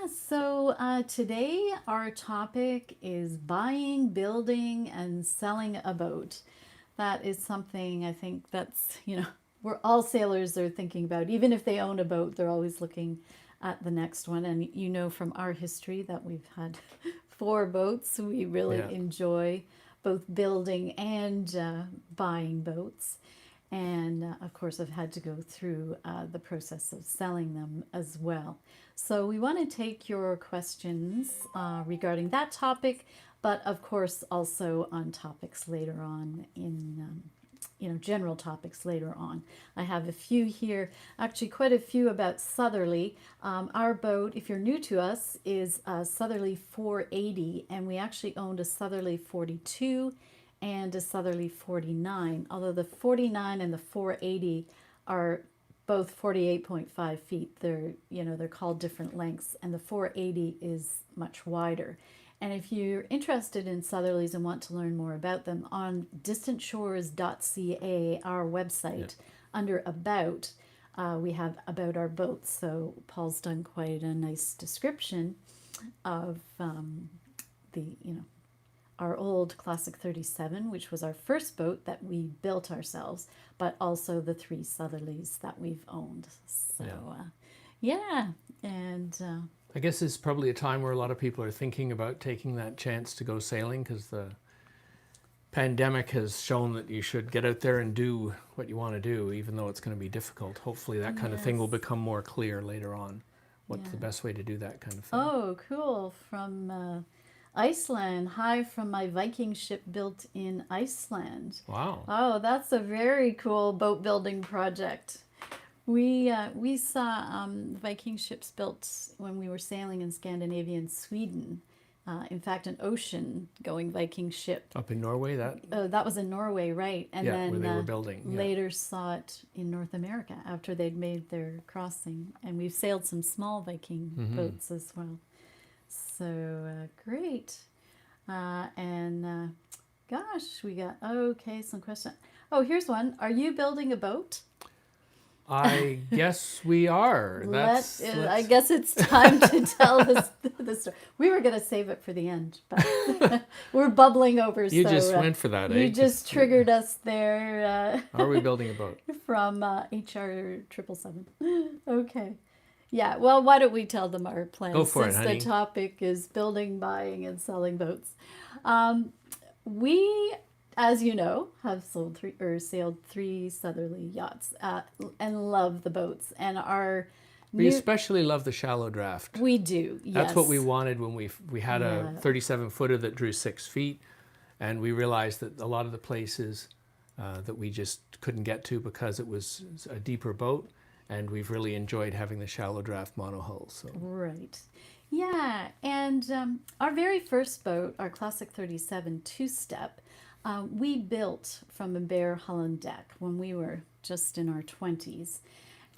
So today our topic is buying, building, and selling a boat. That is something I think that's, we're all sailors are thinking about. Even if they own a boat, they're always looking at the next one. And you know from our history that we've had four boats. We really Yeah. enjoy both building and buying boats. And of course, I've had to go through the process of selling them as well. So we want to take your questions regarding that topic, but of course also on topics later on in general topics later on. I have a few here, actually quite a few about Southerly. Our boat, if you're new to us, is a Southerly 480, and we actually owned a Southerly 42 and a Southerly 49, although the 49 and the 480 are both 48.5 feet. They're called different lengths, and the 480 is much wider. And if you're interested in Southerlies and want to learn more about them, on distantshores.ca, our website, Yeah. under About, we have About Our Boats. So Paul's done quite a nice description of the our old Classic 37, which was our first boat that we built ourselves, but also the three Southerlies that we've owned. So, Yeah. yeah, and I guess it's probably a time where a lot of people are thinking about taking that chance to go sailing because the pandemic has shown that you should get out there and do what you want to do, even though it's going to be difficult. Hopefully, that kind of thing will yes, become more clear later on. What's the yeah. best way to do that kind of thing? Oh, cool. From Iceland. Hi from my Viking ship built in Iceland. Wow. Oh, that's a very cool boat building project. We saw Viking ships built when we were sailing in Scandinavia and Sweden. In fact, an ocean-going Viking ship. Up in Norway, That was in Norway, right? And yeah, where then they were building. Yeah. later saw it in North America after they'd made their crossing. And we've sailed some small Viking boats as well. So great. And gosh, we got, okay, some question. Oh, here's one. Are you building a boat? I guess we are. I guess it's time to tell the story. We were going to save it for the end, but we're bubbling over. You so just went for that, you eh? just triggered us there Are we building a boat? from HR 777. Okay. Yeah, well, why don't we tell them our plans Go for it, since the honey. topic is building, buying, and selling boats. We, as you know, have sailed three southerly yachts and love the boats. And our We new, especially love the shallow draft. we do, yes. That's what we wanted when we had a Yeah. 37 footer that drew 6 feet, and we realized that a lot of the places that we just couldn't get to because it was a deeper boat, and we've really enjoyed having the shallow draft monohull. So Right. Yeah, and our very first boat, our Classic 37 two-step, we built from a bare hull and deck when we were just in our 20s.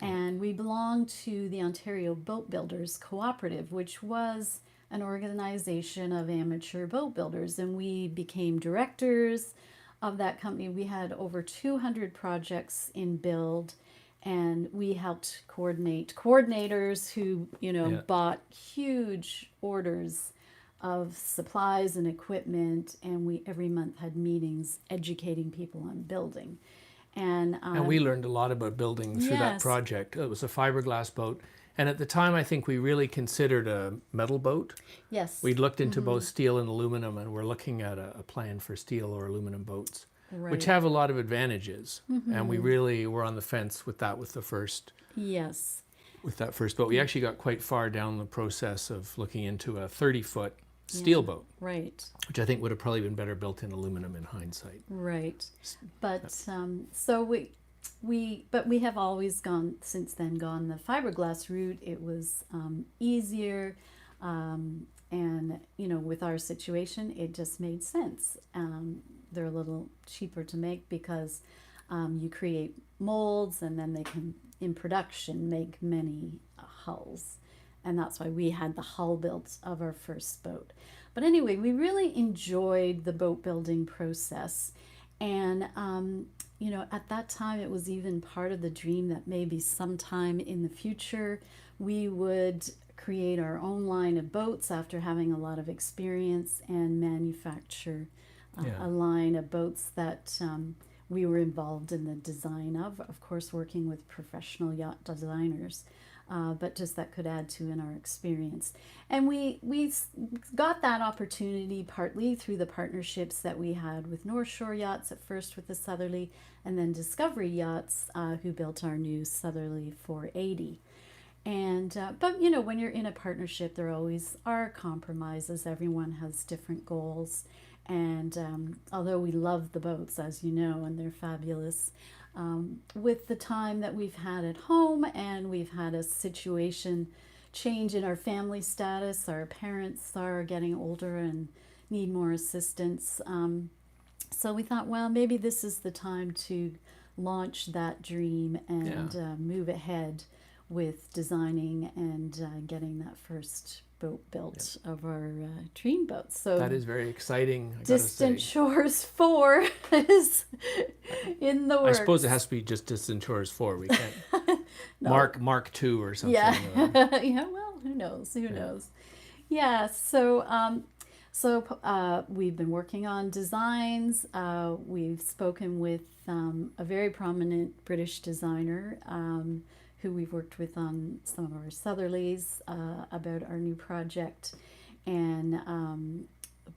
And we belonged to the Ontario Boat Builders Cooperative, which was an organization of amateur boat builders. And we became directors of that company. We had over 200 projects in build, and we helped coordinate coordinators who yeah. bought huge orders of supplies and equipment, and we every month had meetings educating people on building. And we learned a lot about building through that Yes. project. It was a fiberglass boat, and at the time I think we really considered a metal boat. Yes. We'd looked into both steel and aluminum, and we're looking at a plan for steel or aluminum boats, which Right. have a lot of advantages. And we really were on the fence with that Yes. with that first boat. We actually got quite far down the process of looking into a 30-foot steel boat, Right. which I think would have probably been better built in aluminum in hindsight. Right. But so we have always gone since then gone the fiberglass route. It was easier, and with our situation, it just made sense. They're a little cheaper to make because you create molds, and then they can, in production, make many hulls. And that's why we had the hull built of our first boat. But anyway, we really enjoyed the boat building process. And, at that time, it was even part of the dream that maybe sometime in the future we would create our own line of boats after having a lot of experience and manufacture Yeah. a line of boats that we were involved in the design of course, working with professional yacht designers. But just that could add to in our experience. And we got that opportunity partly through the partnerships that we had with North Shore Yachts at first with the Southerly, and then Discovery Yachts, who built our new Southerly 480. And but you know, when you're in a partnership, there always are compromises. Everyone has different goals, and although we love the boats, as you know, and they're fabulous, with the time that we've had at home, and we've had a situation change in our family status. Our parents are getting older and need more assistance. So we thought, well, maybe this is the time to launch that dream and move ahead with designing and getting that first boat built of our dream boats. So That is very exciting. I gotta Distant say. Shores 4 is in the I works. suppose it has to be just Distant Shores 4. We can't Mark 2 or something. Yeah. Yeah, well, who knows? Who knows? Yeah, so we've been working on designs. We've spoken with a very prominent British designer who we've worked with on some of our Southerlies about our new project. And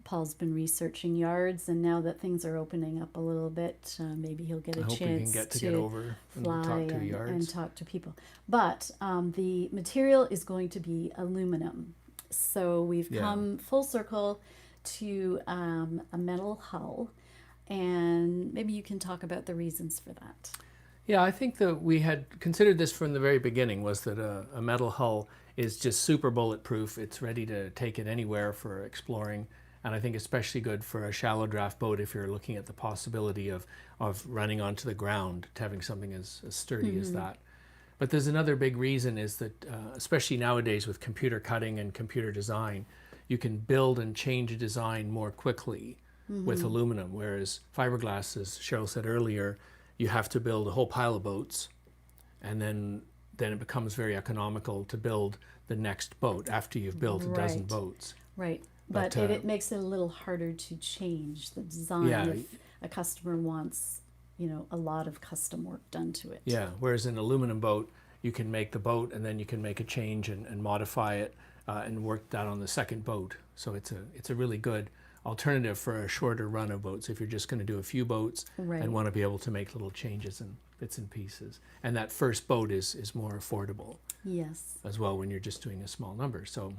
Paul's been researching yards, and now that things are opening up a little bit, maybe he'll get a I hope we chance can get over and fly talk to and yards. talk to people. But the material is going to be aluminum. So we've Yeah. come full circle to a metal hull, and maybe you can talk about the reasons for that. Yeah, I think that we had considered this from the very beginning, was that a metal hull is just super bulletproof. It's ready to take it anywhere for exploring. And I think especially good for a shallow draft boat if you're looking at the possibility of running onto the ground, to having something as sturdy as that. But there's another big reason is that, especially nowadays with computer cutting and computer design, you can build and change a design more quickly with aluminum, whereas fiberglass, as Cheryl said earlier, you have to build a whole pile of boats, and then it becomes very economical to build the next boat after you've built a dozen Right. boats. Right. But, But it makes it a little harder to change the design Yeah. if a customer wants, you know, a lot of custom work done to it. Yeah, whereas an aluminum boat, you can make the boat and then you can make a change and modify it and work that on the second boat. So it's a really good alternative for a shorter run of boats if you're just going to do a few boats Right. and want to be able to make little changes and bits and pieces. And that first boat is more affordable Yes. as well when you're just doing a small number. So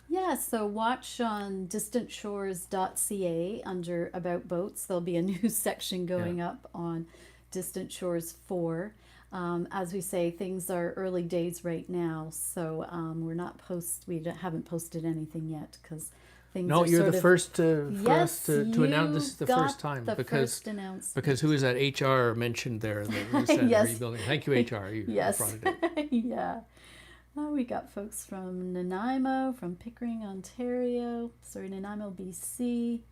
Yeah, so watch on distantshores.ca under About Boats. There'll be a new section going up on Distant Shores 4. As we say, things are early days right now, so we haven't posted anything yet because things no, are you're sort the of, first to Yes, announce. This is the you first got time the because first announcement. because who is that HR mentioned there that said Yes. rebuilding? Thank you, HR. You Yes. brought it in. Yeah. Oh, we got folks from Nanaimo, from Pickering, Ontario. Sorry, Nanaimo, BC.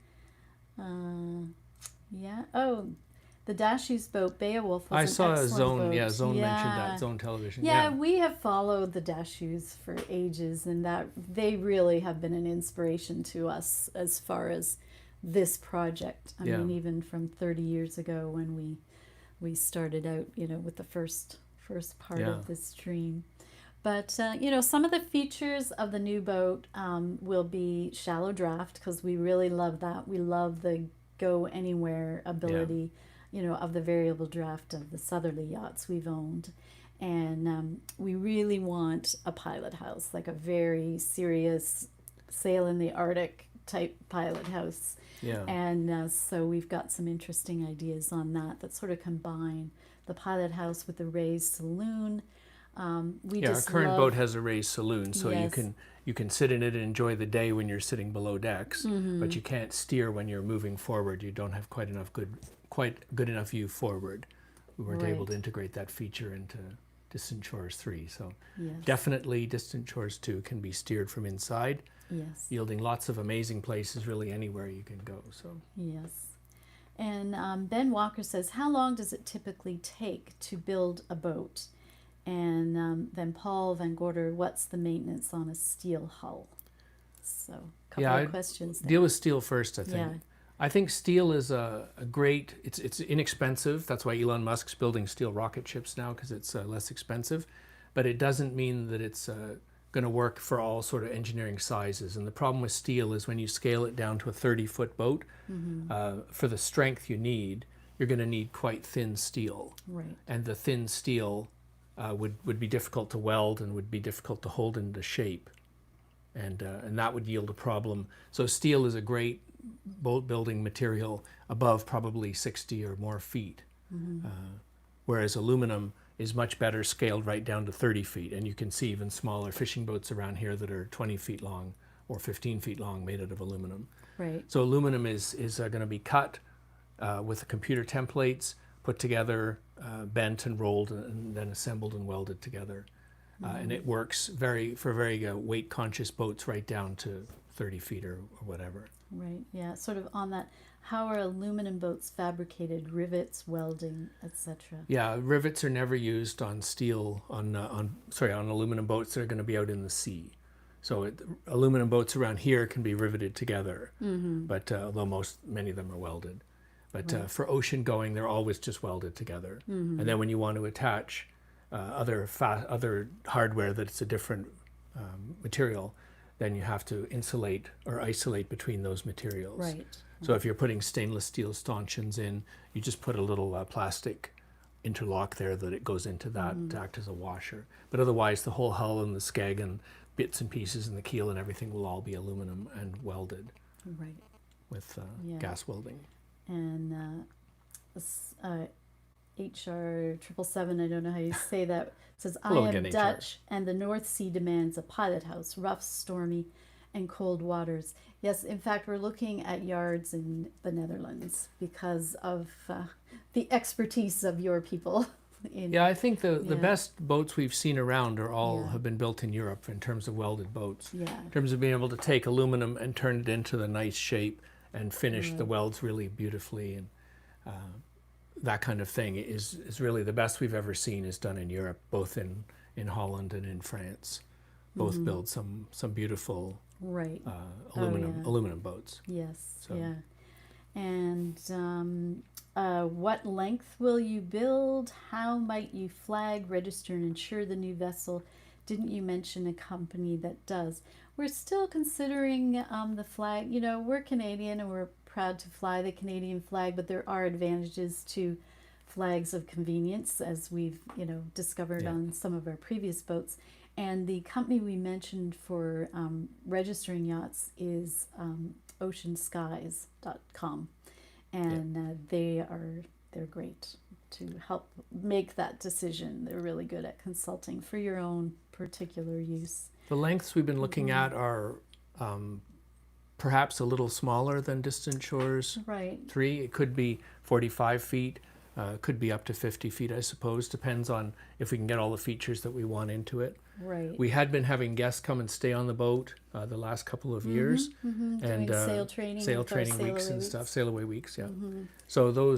Yeah. Oh, the Dashies boat, Beowulf, was I an saw a excellent Zone. boat. Yeah, Zone mentioned Yeah. that. Zone Television. Yeah, we have followed the Dashies for ages, and that they really have been an inspiration to us as far as this project. I Yeah. mean, even from 30 years ago when we started out, you know, with the first part Yeah. of this dream. But you know, some of the features of the new boat will be shallow draft because we really love that. We love the go anywhere ability, you know, of the variable draft of the Southerly yachts we've owned. And we really want a pilot house, like a very serious sail in the Arctic type pilot house. Yeah. And so we've got some interesting ideas on that sort of combine the pilot house with the raised saloon. We Yeah, our just current love, boat has a raised saloon, so Yes. you can sit in it and enjoy the day when you're sitting below decks, Mm-hmm. but you can't steer when you're moving forward. You don't have quite good enough view forward. We weren't able to Right. integrate that feature into Distant Shores 3, so yes, definitely Distant Shores 2 can be steered from inside, yes, yielding lots of amazing places really anywhere you can go. So yes. And Ben Walker says, how long does it typically take to build a boat? And then Paul Van Gorder, what's the maintenance on a steel hull? So a couple of I'd questions there. deal with steel first, I think. Yeah. I think steel is a great, it's inexpensive. That's why Elon Musk's building steel rocket ships now, because it's less expensive. But it doesn't mean that it's going to work for all sort of engineering sizes. And the problem with steel is when you scale it down to a 30-foot boat, for the strength you need, you're going to need quite thin steel. Right. And the thin steel would be difficult to weld and would be difficult to hold into shape. And that would yield a problem. So steel is a great boat building material above probably 60 or more feet. Whereas aluminum is much better scaled right down to 30 feet. And you can see even smaller fishing boats around here that are 20 feet long or 15 feet long made out of aluminum. Right. So aluminum is going to be cut with the computer templates, put together, bent and rolled, and then assembled and welded together. And it works for very weight conscious boats right down to 30 feet or whatever. Right. Yeah. Sort of on that. How are aluminum boats fabricated? Rivets, welding, etc. Yeah, rivets are never used on steel on aluminum boats that are going to be out in the sea. So aluminum boats around here can be riveted together, but although many of them are welded. But for ocean going, they're always just welded together. And then when you want to attach other hardware that's a different material, then you have to insulate or isolate between those materials. Right. So if you're putting stainless steel stanchions in, you just put a little plastic interlock there that it goes into that to act as a washer. But otherwise, the whole hull and the skeg and bits and pieces and the keel and everything will all be aluminum and welded Right. with Yeah. gas welding. And HR 777, I don't know how you say that, says, I Hello am again, HR. Dutch and the North Sea demands a pilot house, rough, stormy, and cold waters. Yes, in fact, we're looking at yards in the Netherlands because of the expertise of your people. Yeah, I think the Yeah. best boats we've seen around are all Yeah. have been built in Europe in terms of welded boats. Yeah. In terms of being able to take aluminum and turn it into the nice shape and finish the Right. welds really beautifully, and that kind of thing is really the best we've ever seen is done in Europe, both in Holland and in France. Both build some beautiful Right. aluminum yeah. aluminum boats. Yes. So- Yeah. And what length will you build? How might you flag, register, and insure the new vessel? Didn't you mention a company that does? We're still considering the flag. You know, we're Canadian and we're proud to fly the Canadian flag, but there are advantages to flags of convenience, as we've, discovered Yeah. on some of our previous boats. And the company we mentioned for registering yachts is oceanskies.com. And they're great to help make that decision. They're really good at consulting for your own particular use. The lengths we've been looking at are perhaps a little smaller than Distant Shores Right. 3. It could be 45 feet, could be up to 50 feet, I suppose. Depends on if we can get all the features that we want into it. Right. We had been having guests come and stay on the boat the last couple of years. Doing sail training. Sail with our training sail weeks and aways. stuff, sail away weeks, yeah. So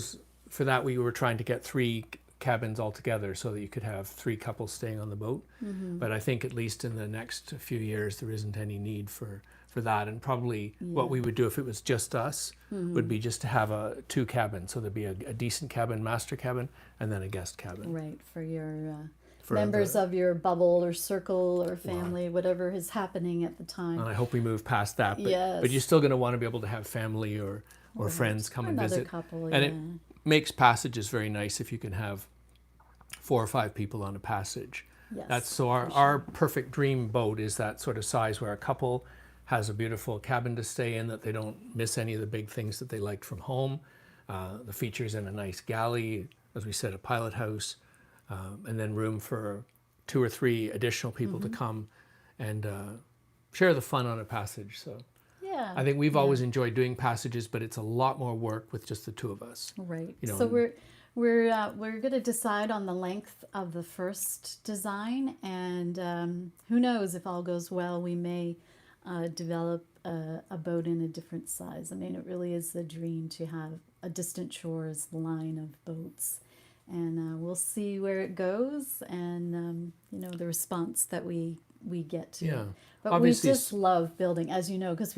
for that we were trying to get 3 cabins all together so that you could have 3 couples staying on the boat. But I think at least in the next few years there isn't any need for that, and probably what we would do if it was just us would be just to have 2 cabins. So there'd be a decent cabin, master cabin, and then a guest cabin. Right, for your For members the- of your bubble or circle or family, whatever is happening at the time. And I hope we move past that. But, Yes. but you're still going to want to be able to have family or friends come and Another visit. couple, And yeah. it makes passages very nice if you can have 4 or 5 people on a passage. Yes, That's so our perfect dream boat is that sort of size where a couple has a beautiful cabin to stay in, that they don't miss any of the big things that they liked from home. The features in a nice galley, as we said, a pilot house, and then room for 2 or 3 additional people to come and share the fun on a passage. So Yeah. I think we've always enjoyed doing passages, but it's a lot more work with just the 2 of us. Right. You know, So we're going to decide on the length of the first design, and who knows, if all goes well, we may develop a boat in a different size. I mean, it really is the dream to have a Distant Shores line of boats, and we'll see where it goes, and the response that we get to Yeah. it. But Obviously, we just love building, as you know, because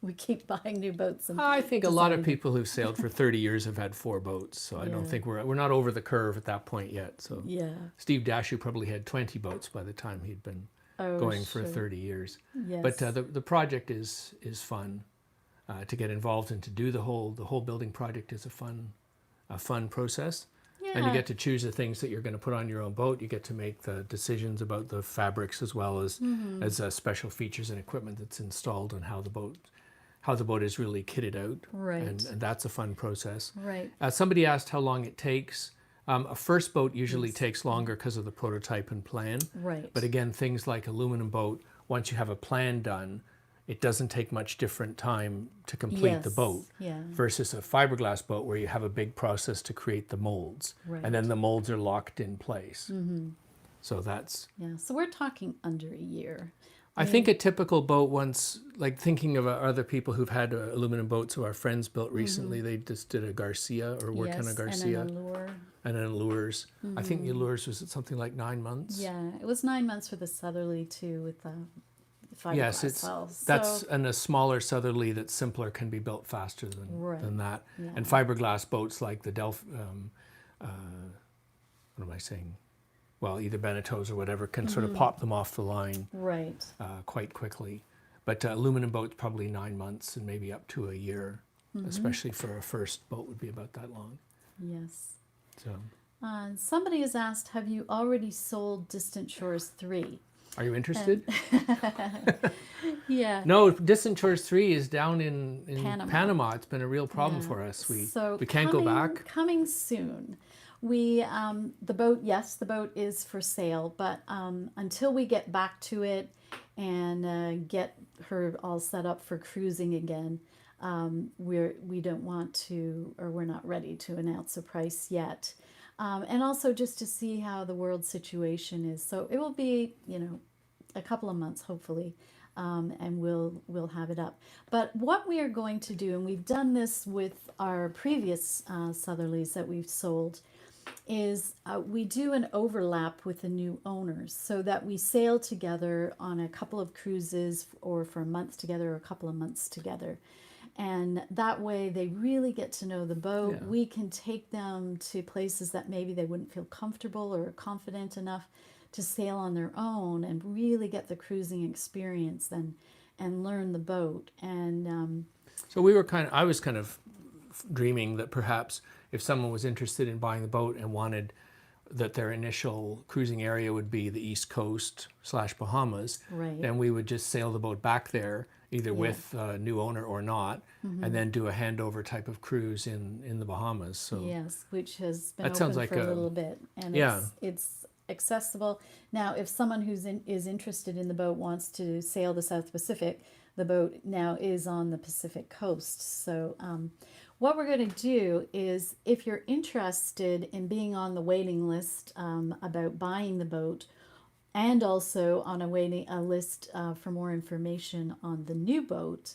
we keep buying new boats. And I think a lot of deciding- people who've sailed for 30 years have had 4 boats, so I don't Yeah. think we're not over the curve at that point yet. So Yeah. Steve Dashew probably had 20 boats by the time he'd been Oh, going for sure. 30 years. Yes. But the project is fun to get involved in. To do the whole building project is a fun process. yeah. And you get to choose the things that you're going to put on your own boat. You get to make the decisions about the fabrics as well as special features and equipment that's installed and how the boat is really kitted out. Right. And that's a fun process. Right. Somebody asked how long it takes. A first boat usually takes longer because of the prototype and plan. Right. But again, things like aluminum boat, once you have a plan done, it doesn't take much different time to complete the Yes. boat Yeah. versus a fiberglass boat where you have a big process to create the molds. Right. And then the molds are locked in place. So that's, Yeah. So we're talking under a year. I think a typical boat once, like thinking of other people who've had aluminum boats who our friends built recently, they just did a Garcia or worked on a Garcia And an allure. and an Allures. I think the Allures was something like 9 months. Yeah. It was 9 months for the Southerly too, with the fiberglass Yes, it's hull. that's So, and a smaller southerly that's simpler can be built faster Right. than that. Yeah. And fiberglass boats like the what am I saying? Well, either Beneteau's or whatever can sort of pop them off the line right. quite quickly. But aluminum boats probably 9 months and maybe up to a year, especially for a first boat would be about that long. Yes. So, Somebody has asked, have you already sold Distant Shores 3? are you interested? Yeah. No, Distant Shores 3 is down in Panama. Panama. It's been a real problem Yeah. for us. We So can't go back. Coming soon. We the boat, yes, the boat is for sale, but until we get back to it and get her all set up for cruising again, we don't want to, or we're not ready to announce a price yet. And also just to see how the world situation is. So it will be, a couple of months hopefully, and we'll have it up. But what we are going to do, and we've done this with our previous Southerlies that we've sold, is we do an overlap with the new owners so that we sail together on a couple of cruises or for a month together or a couple of months together. And that way they really get to know the boat. Yeah. We can take them to places that maybe they wouldn't feel comfortable or confident enough to sail on their own and really get the cruising experience and learn the boat. And So I was kind of dreaming that perhaps if someone was interested in buying the boat and wanted that their initial cruising area would be the East Coast / Bahamas, Right. then we would just sail the boat back there, either Yeah. with a new owner or not, and then do a handover type of cruise in the Bahamas. So yes, which has been That sounds open like for a a- little bit, and Yeah. it's accessible. Now, if someone is interested in the boat wants to sail the South Pacific, the boat now is on the Pacific coast. So what we're going to do is, if you're interested in being on the waiting list about buying the boat, and also on a list for more information on the new boat,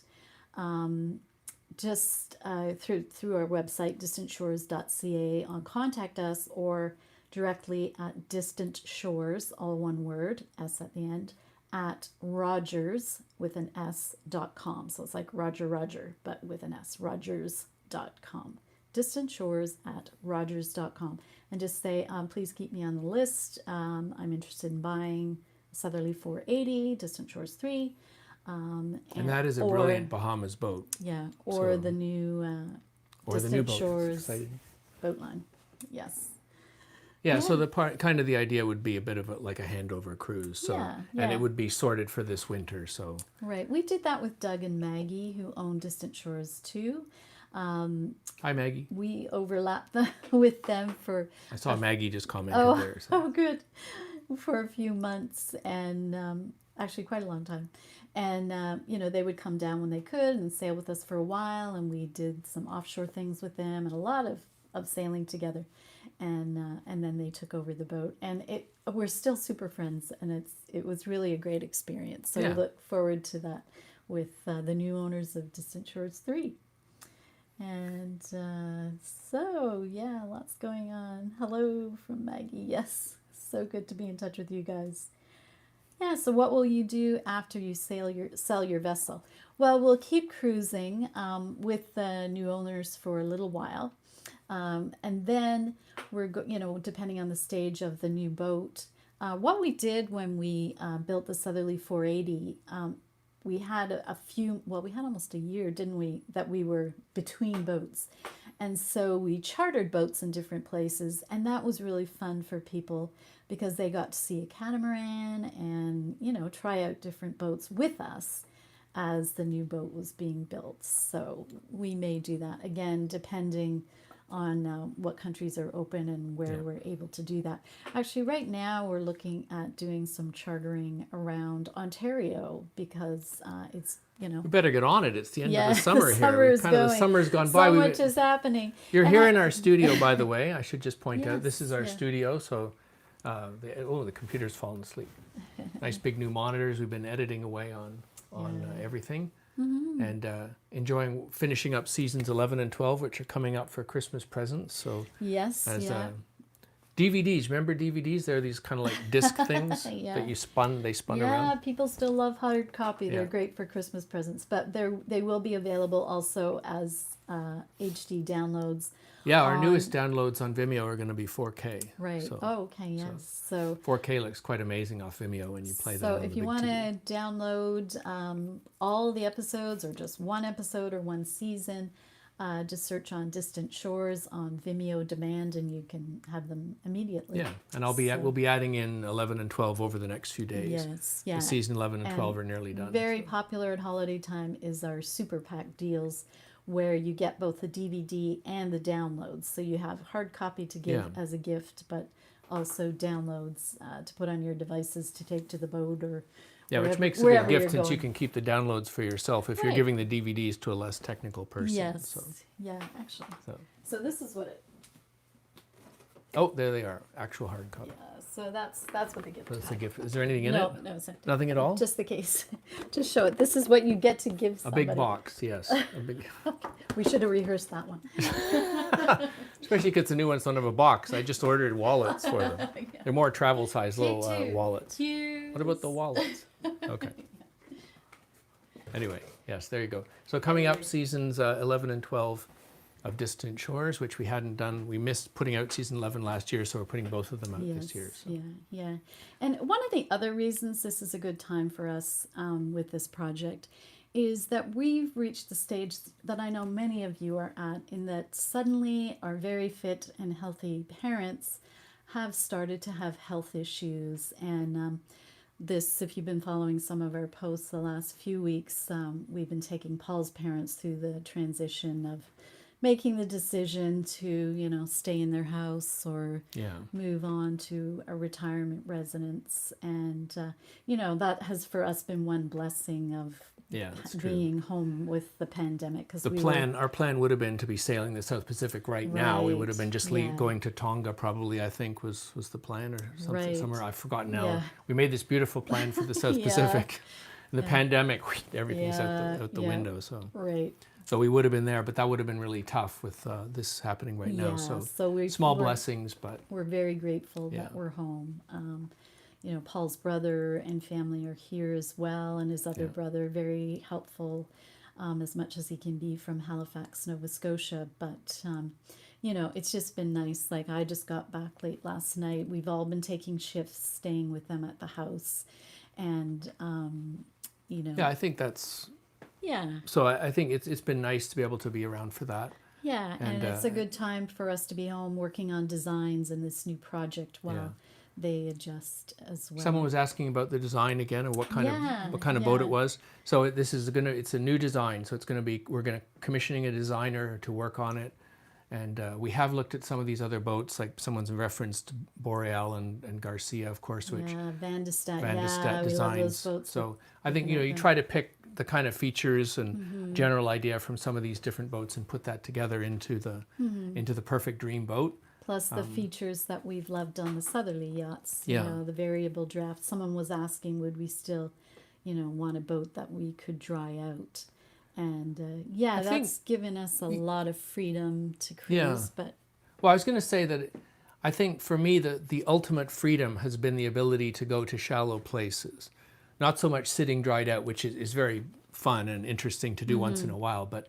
just through our website, distantshores.ca, contact us, or directly at Distant Shores, all one word, S at the end, at Rogers with an S.com. So it's like Roger, but with an S, Rogers.com. Distant Shores at Rogers.com. And just say, please keep me on the list. I'm interested in buying Southerly 480, Distant Shores 3. and that is a or- brilliant Bahamas boat. Yeah, or So- the new Or the Distant new boat. Shores Exciting. boat line. Yes. Yeah, so Yeah. the idea would be a bit of like a handover cruise. So Yeah, and yeah. it would be sorted for this winter. So Right. We did that with Doug and Maggie, who own Distant Shores too. hi Maggie. We overlapped with them for I saw Maggie just commented oh, there. So. oh good, for a few months, and actually quite a long time. And they would come down when they could and sail with us for a while, and we did some offshore things with them and a lot of sailing together. And then they took over the boat, and we're still super friends, and it was really a great experience. So Yeah. we look forward to that with the new owners of Distant Shores 3. And so, yeah, lots going on. Hello from Maggie. Yes, so good to be in touch with you guys. Yeah, so what will you do after you sell your vessel? Well, we'll keep cruising with the new owners for a little while. And then depending on the stage of the new boat, what we did when we built the Southerly 480, we had we had almost a year, didn't we, that we were between boats. And so we chartered boats in different places, and that was really fun for people because they got to see a catamaran and, try out different boats with us as the new boat was being built. So we may do that again, depending on what countries are open and where we're able to do that. Actually, right now we're looking at doing some chartering around Ontario because it's, We better get on it. It's the end of the the summer here. summer is The going. summer's gone So by. much is happening. You're And here in our studio, by the way. I should just point out this Yes, is our yeah. studio. So, the computer's fallen asleep. Nice big new monitors. We've been editing away on everything, and finishing up seasons 11 and 12, which are coming up for Christmas presents. So, Yes, as yeah. DVDs, remember DVDs? They're these kind of like disc things Yeah. that they spun Yeah, around. people still love hard copy. They're Yeah. great for Christmas presents, but they will be available also as HD downloads. Yeah, our on- newest downloads on Vimeo are going to be 4K. Right. So, Oh, okay. Yes. So 4K looks quite amazing off Vimeo when you play that So on if the you big want TV. to download all the episodes or just one episode or one season, just search on Distant Shores on Vimeo Demand, and you can have them immediately. Yeah, and So- we'll be adding in 11 and 12 over the next few days. Yes. Yeah. The season 11 and 12 And are nearly done. Very popular at holiday time is our Super Pack deals, where you get both the DVD and the downloads. So you have hard copy to give Yeah. as a gift, but also downloads to put on your devices to take to the boat or Yeah, which wherever- makes a good wherever gift you're since you going. can keep the downloads for yourself if you're Right. giving the DVDs to a less technical person. Yes. So, Yeah, actually. so. So this is what it. Oh, there they are, actual hard copy. So that's what the gift. That's a pack- gift. Is there anything in No, it? no, it's empty. Nothing at all? Just the case. Just show it. This is what you get to give A somebody. big box, yes. A big, We should have rehearsed that one. especially if it's a new one, it's not of a box. I just ordered wallets for them. They're more travel size little Take two. wallets. Cute. What about the wallets? Okay. Anyway, yes, there you go. So coming up, seasons 11 and 12 of Distant Shores, which we hadn't done. We missed putting out season 11 last year, so we're putting both of them out this year. So. Yeah, yeah. And one of the other reasons this is a good time for us with this project is that we've reached the stage that I know many of you are at, in that suddenly our very fit and healthy parents have started to have health issues. And this, if you've been following some of our posts the last few weeks, we've been taking Paul's parents through the transition of making the decision to, stay in their house or Yeah. move on to a retirement residence. And, that has for us been one blessing of Yeah, that's true. being home with the pandemic. Because Our plan would have been to be sailing the South Pacific right now. We would have Right, been just yeah. going to Tonga probably, I think was the plan, or something Right. somewhere. I've forgotten now. Yeah. We made this beautiful plan for the South Yeah. Pacific. And the Yeah. pandemic, everything's Yeah, out the yeah. window. So Right. we would have been there, but that would have been really tough with this happening right now. Yeah, So we're blessings, but We're very grateful Yeah. that we're home. Paul's brother and family are here as well, and his other Yeah. brother, very helpful as much as he can be from Halifax, Nova Scotia. But, it's just been nice. Like, I just got back late last night. We've all been taking shifts, staying with them at the house. And, yeah, I think that's. yeah. So I think it's been nice to be able to be around for that. Yeah, and And, it's a good time for us to be home working on designs in this new project while Yeah. they adjust as well. Someone was asking about the design again, or what kind of boat Yeah. it was. So it's a new design. So we're commissioning a designer to work on it, and we have looked at some of these other boats, like someone's referenced Boreal and Garcia, of course, which Yeah, Van de Stat. Van de Yeah, Stat we love those designs. boats. So I think looking at you them. try to pick the kind of features and Mm-hmm. general idea from some of these different boats and put that together into the perfect dream boat. Plus the features that we've loved on the Southerly yachts. Yeah. The variable draft. Someone was asking, would we still, want a boat that we could dry out? And yeah, I think- that's given us a lot of freedom to cruise. Yeah. But Well, I was going to say that I think for me, the ultimate freedom has been the ability to go to shallow places. Not so much sitting dried out, which is very fun and interesting to do once in a while, but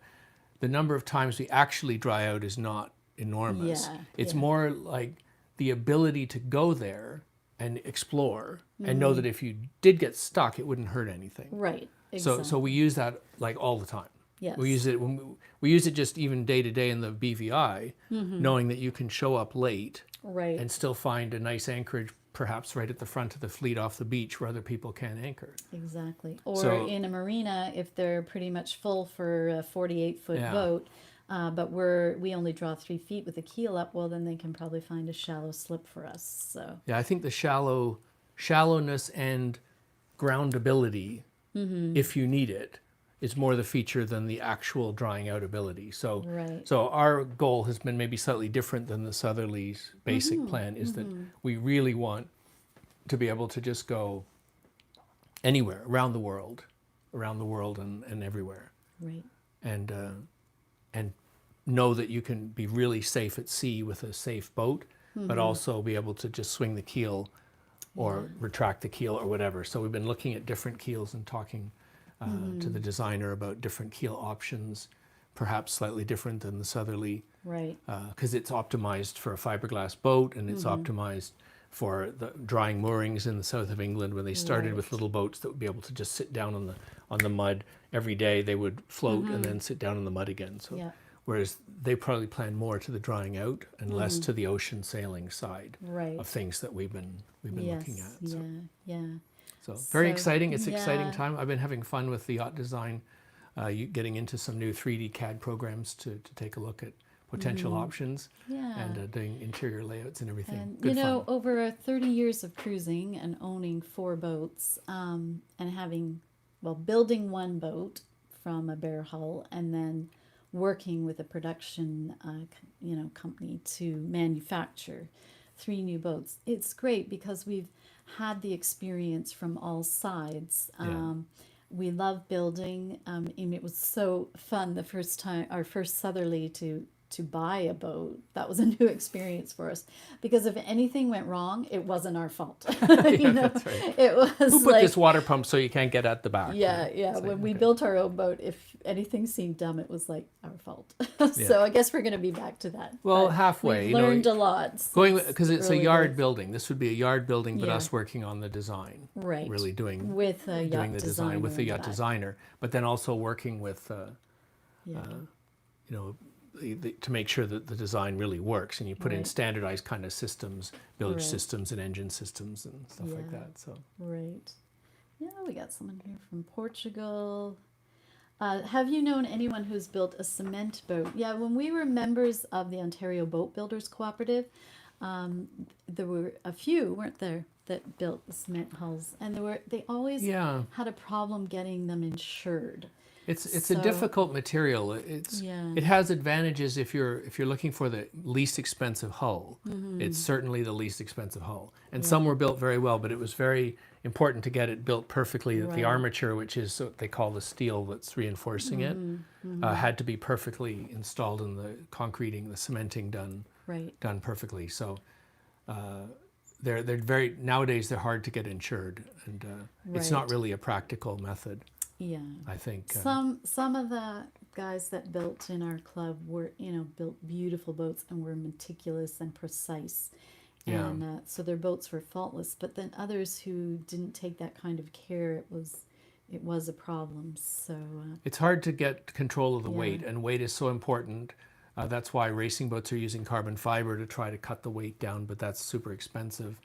the number of times we actually dry out is not enormous. Yeah, It's yeah. more like the ability to go there and explore and know that if you did get stuck, it wouldn't hurt anything. right, exactly. So we use that like all the time. Yes. We use it when we use it just even day to day in the BVI, knowing that you can show up late right. and still find a nice anchorage, perhaps right at the front of the fleet off the beach where other people can't anchor. Exactly. Or So- in a marina, if they're pretty much full for a 48-foot Yeah. boat, but we only draw 3 feet with the keel up, well, then they can probably find a shallow slip for us. So Yeah, I think the shallowness and groundability, if you need it, is more the feature than the actual drying out ability. So, Right. so our goal has been maybe slightly different than the Southerly's basic plan. Is that we really want to be able to just go anywhere around the world and everywhere, right, and know that you can be really safe at sea with a safe boat, but also be able to just swing the keel or retract the keel or whatever. So we've been looking at different keels and talking to the designer about different keel options, perhaps slightly different than the Southerly, right, because it's optimized for a fiberglass boat and it's optimized for the drying moorings in the south of England. When they started with Right. little boats that would be able to just sit down on the mud every day, they would float and then sit down in the mud again. So yeah, whereas they probably plan more to the drying out and less to the ocean sailing side right. of things that we've been looking Yes, at. So, yeah. so very So, exciting. It's an exciting yeah. time. I've been having fun with the yacht design, getting into some new 3D CAD programs to take a look at potential options Yeah. and doing interior layouts and everything. And Good you know, fun. over 30 years of cruising and owning 4 boats, and building one boat from a bare hull, and then working with a production, company to manufacture 3 new boats. It's great because we've had the experience from all sides. Yeah. We love building, and it was so fun the first time, our first Southerly to buy a boat. That was a new experience for us because if anything went wrong, it wasn't our fault. That's right. It was Who put like, this water pump so you can't get at the back? yeah. It's like, When we okay. built our own boat, if anything seemed dumb, it was like our fault. So I guess we're going to be back to that. Well, But halfway, we've you know, learned a lot. Going since because it's a early yard days. building. This would be a yard building, but Yeah. us working on the design, Right. really doing With a yacht doing the design with the designer yacht and that. designer, but then also working with Yeah. to make sure that the design really works, and you put in Right. standardized kind of systems, bilge Right. systems and engine systems and stuff like Yeah. that. So Right. Yeah, we got someone here from Portugal. Have you known anyone who's built a cement boat? Yeah, when we were members of the Ontario Boat Builders Cooperative, there were a few, weren't there, that built the cement hulls, and they always yeah, had a problem getting them insured. it's a So- difficult material. Yeah. It has advantages if you're looking for the least expensive hull. It's certainly the least expensive hull, and some were built very well, but it was very important to get it built perfectly. That the Right. armature, which is what they call the steel that's reinforcing it, had to be perfectly installed, and the concreting, the cementing Right. done perfectly. So they're very nowadays they're hard to get insured, and it's not Right. really a practical method. Yeah. I think. Some of the guys that built in our club were, built beautiful boats and were meticulous and precise. Yeah. And so their boats were faultless. But then others who didn't take that kind of care, it was a problem. So It's hard to get control of the Yeah. weight, and weight is so important. That's why racing boats are using carbon fiber to try to cut the weight down, but that's super expensive.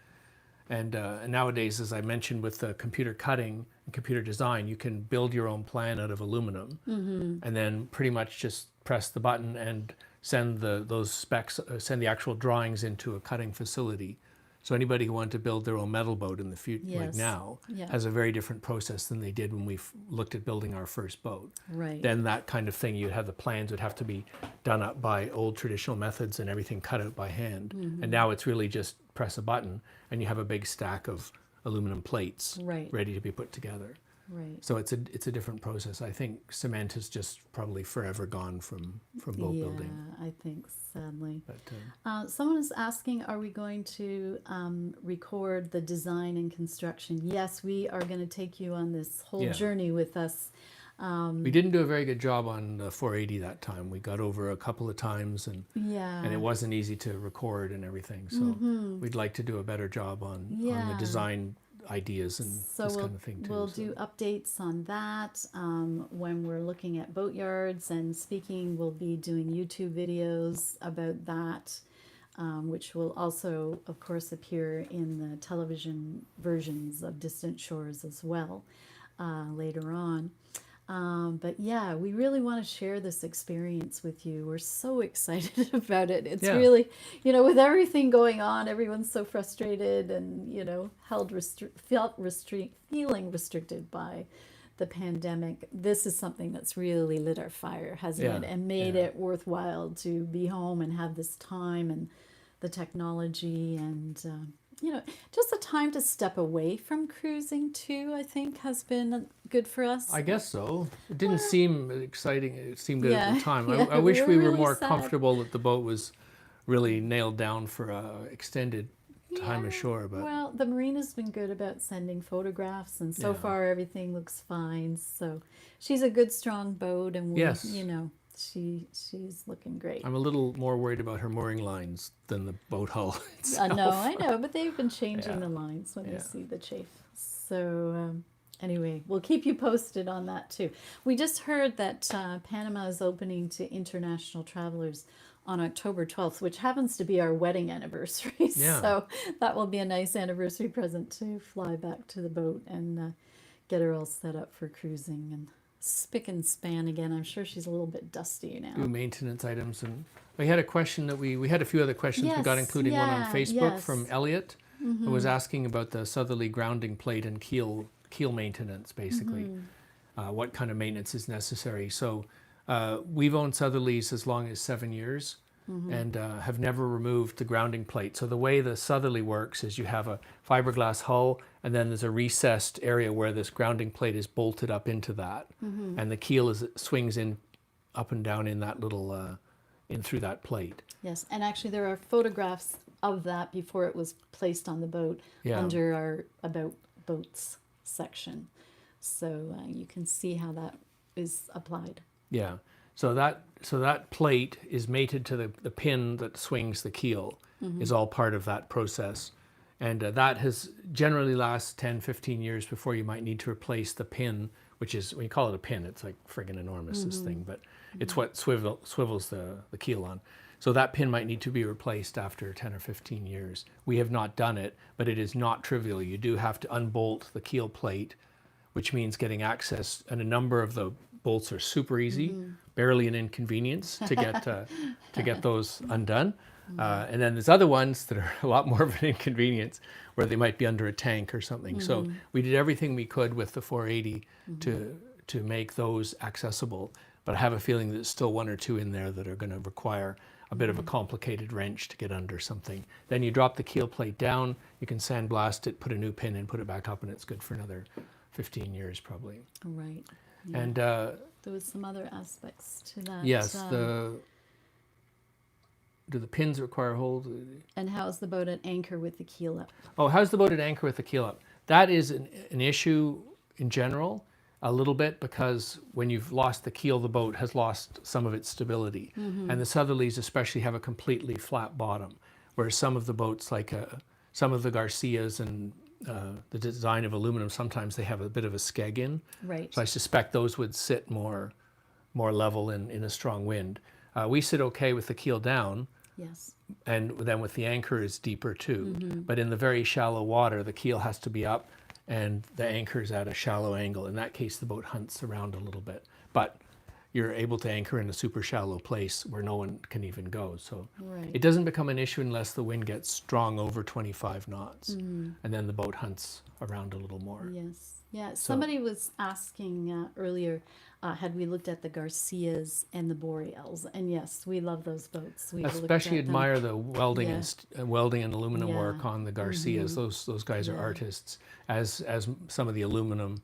And nowadays, as I mentioned, with the computer cutting and computer design, you can build your own plan out of aluminum, and then pretty much just press the button and send those specs, send the actual drawings into a cutting facility. So anybody who wanted to build their own metal boat in the future, like Yes. now, Yeah. has a very different process than they did when we looked at building our first boat. right. Then that kind of thing, you'd have the plans would have to be done up by old traditional methods and everything cut out by hand. Mm-hmm. And now it's really just press a button and you have a big stack of aluminum plates Right. ready to be put together. Right. So it's a different process. I think cement is just probably forever gone from boat building. Yeah, I think sadly. But Someone is asking, are we going to record the design and construction? Yes, we are going to take you on this whole Yeah. journey with us. we didn't do a very good job on the 480 that time. We got over a couple of times, and Yeah. it wasn't easy to record and everything. So we'd like to do a better job on the Yeah. design ideas and So this we'll, kind of thing too. we'll so. do updates on that when we're looking at boatyards and speaking. We'll be doing YouTube videos about that, which will also, of course, appear in the television versions of Distant Shores as well later on. But yeah, we really want to share this experience with you. We're so excited about it. It's Yeah. really, with everything going on, everyone's so frustrated and, feeling restricted by the pandemic. This is something that's really lit our fire, hasn't Yeah, it? And made yeah. it worthwhile to be home and have this time and the technology and, just a time to step away from cruising too, I think has been good for us. I guess so. It didn't seem exciting. It seemed good at Yeah, the time. yeah, I wish we we were were really more sad. comfortable that the boat was really nailed down for a extended time Yeah, ashore. But well, the marina's been good about sending photographs, and so Yeah. far everything looks fine. So she's a good, strong boat, and we, Yes. she's looking great. I'm a little more worried about her mooring lines than the boat hull itself. I know, but they've been changing Yeah. the lines when Yeah. they see the chafe. So anyway, we'll keep you posted on that too. We just heard that Panama is opening to international travelers on October 12th, which happens to be our wedding anniversary. Yeah. So that will be a nice anniversary present to fly back to the boat and get her all set up for cruising and spick and span again. I'm sure she's a little bit dusty now. Do maintenance items, and we had a question that we had a few other questions we got, Yes, including one on yeah, Facebook yes. from Elliot, who was asking about the southerly grounding plate and keel maintenance, basically. What kind of maintenance is necessary? So we've owned southerlies as long as 7 years. And have never removed the grounding plate. So the way the southerly works is you have a fiberglass hull, and then there's a recessed area where this grounding plate is bolted up into that, and the keel swings in, up and down in that little, in through that plate. Yes, and actually there are photographs of that before it was placed on the boat Yeah. under our About Boats section. So you can see how that is applied. Yeah. So that plate is mated to the pin that swings the keel, is all part of that process. And that has generally lasts 10, 15 years before you might need to replace the pin, which is, when you call it a pin, it's like friggin' enormous, this thing, but it's what swivels the keel on. So that pin might need to be replaced after 10 or 15 years. We have not done it, but it is not trivial. You do have to unbolt the keel plate, which means getting access, and a number of the bolts are super easy, barely an inconvenience to get those undone. And then there's other ones that are a lot more of an inconvenience, where they might be under a tank or something. So we did everything we could with the 480 to make those accessible. But I have a feeling that there's still one or two in there that are going to require a bit of a complicated wrench to get under something. Then you drop the keel plate down, you can sandblast it, put a new pin in, put it back up, and it's good for another 15 years probably. Right. And There was some other aspects to that. yes, do the pins require hold? And how's the boat at anchor with the keel up? Oh, how's the boat at anchor with the keel up? That is an issue in general, a little bit, because when you've lost the keel, the boat has lost some of its stability. And the southerlies especially have a completely flat bottom, whereas some of the boats, like some of the Garcias and the design of aluminum, sometimes they have a bit of a skeg in. Right. So I suspect those would sit more level in a strong wind. We sit okay with the keel down, Yes. and then with the anchor is deeper too. But in the very shallow water, the keel has to be up and the anchor's at a shallow angle. In that case, the boat hunts around a little bit. But you're able to anchor in a super shallow place where no one can even go. So Right. it doesn't become an issue unless the wind gets strong over 25 knots, and then the boat hunts around a little more. Yes. Yeah. Somebody was asking earlier, had we looked at the Garcias and the Boreals? And yes, we love those boats. We've looked Especially at them. admire the welding Yeah. and welding and aluminum Yeah. work on the Garcias. Those guys are Yeah. artists, as some of the aluminum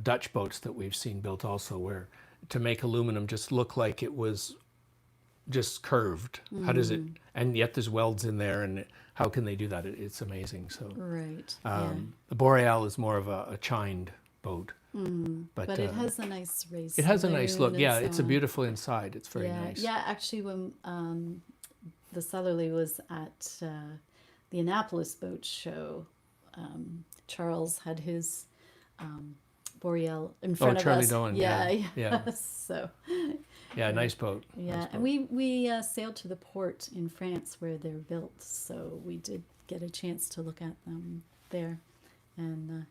Dutch boats that we've seen built also, where to make aluminum just look like it was just curved. How does it? And yet there's welds in there, and how can they do that? It's amazing. So Right. the Boreal is more of a chined boat, But it has a nice race. it has a nice saloon look. and Yeah, so it's a on. beautiful inside. It's very Yeah. nice. Yeah. Actually, when the Southerly was at the Annapolis Boat Show, Charles had his Boreal in front of Charlie us. Doan, Yeah. yeah, yeah. So Yeah, nice boat. yeah, Nice and boat. we sailed to the port in France where they're built, so we did get a chance to look at them there, and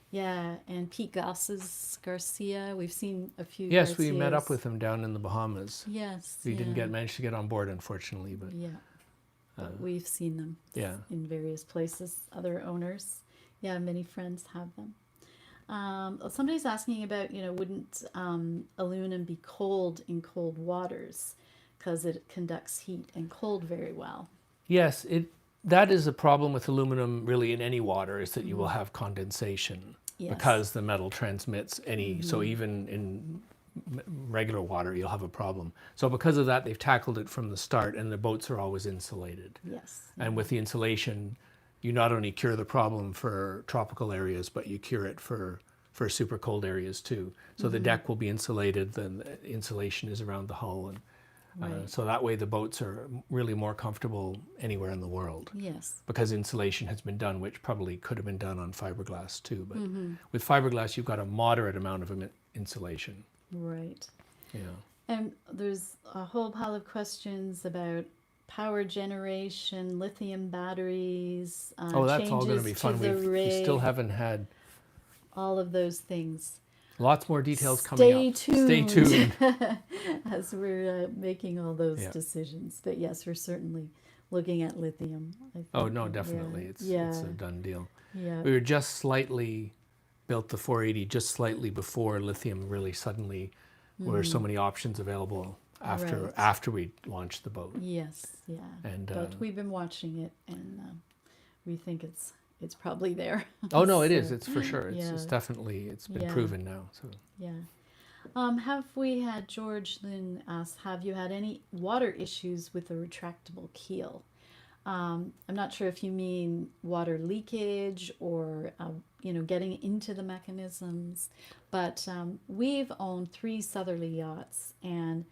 yeah, and Pete Goss's Garcia. We've seen a few. Yes, we met up Garcias. with him down in the Bahamas. Yes, We didn't yeah. manage to get on board, unfortunately, but Yeah, but we've seen them yeah. in various places. Other owners, yeah, many friends have them. Somebody's asking about, wouldn't aluminum be cold in cold waters because it conducts heat and cold very well? Yes, that is a problem with aluminum really in any water, is that you will have condensation Yes. because the metal transmits any, so even in regular water you'll have a problem. So because of that they've tackled it from the start, and the boats are always insulated. Yes. And with the insulation, you not only cure the problem for tropical areas, but you cure it for super cold areas too. So the deck will be insulated, then the insulation is around the hull, and Right. so that way the boats are really more comfortable anywhere in the world, Yes. because insulation has been done, which probably could have been done on fiberglass too. But Mm-hmm. with fiberglass, you've got a moderate amount of insulation. Right. You know. And there's a whole pile of questions about power generation, lithium batteries, Oh, that's all going to changes be fun. the We still rig, haven't had all of those things. lots more details coming up. Stay tuned. As we're making all those Yeah. decisions. But yes, we're certainly looking at lithium. I think. Oh no, definitely, it's yeah, a done deal. yeah, We were just slightly built the 480 just slightly before lithium really suddenly were so many options available Mm-hmm. Right. after we launched the boat. yes, yeah. And But we've been watching it, and we think it's probably there. oh no, it So, is. It's for sure. It's yeah. definitely it's been Yeah. proven now. So Yeah. Have we had, George Lynn asked, have you had any water issues with the retractable keel? I'm not sure if you mean water leakage or, getting into the mechanisms, but we've owned 3 southerly yachts and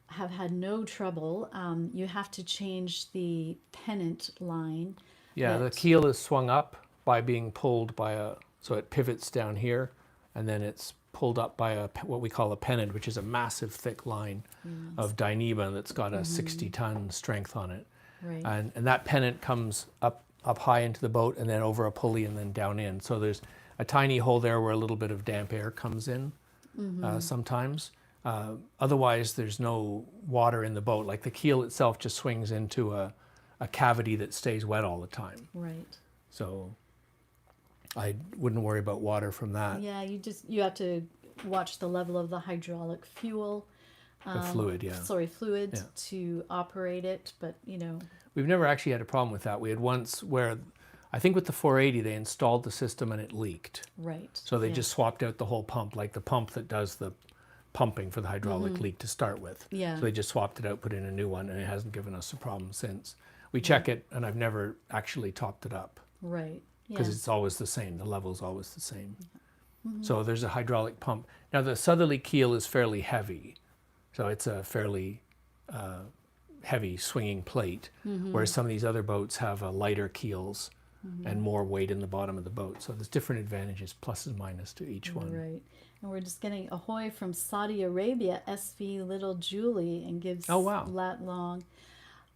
have had no trouble. You have to change the pennant line. yeah, the that- keel is swung up by being pulled by so it pivots down here, and then it's pulled up by what we call a pennant, which is a massive thick line of Dyneema that's got a 60-ton strength on it. Right. And that pennant comes up high into the boat and then over a pulley and then down in. So there's a tiny hole there where a little bit of damp air comes in sometimes. Otherwise, there's no water in the boat. Like the keel itself just swings into a cavity that stays wet all the time. Right. So I wouldn't worry about water from that. Yeah, you have to watch the level of the hydraulic fuel. The fluid, yeah. Fluid Yeah. to operate it, but We've never actually had a problem with that. We had once where, I think with the 480, they installed the system and it leaked. right. So they yeah. just swapped out the whole pump, like the pump that does the pumping for the hydraulic leak to start with. Yeah. So they just swapped it out, put in a new one, and it hasn't given us a problem since. We check it, and I've never actually topped it up Right. Yeah. because it's always the same. The level's always the same. So there's a hydraulic pump. Now the southerly keel is fairly heavy, so it's a fairly heavy swinging plate, whereas some of these other boats have lighter keels and more weight in the bottom of the boat. So there's different advantages, plus and minus to each one. Right. And we're just getting ahoy from Saudi Arabia, SV Little Julie, and gives Oh, wow. lat long.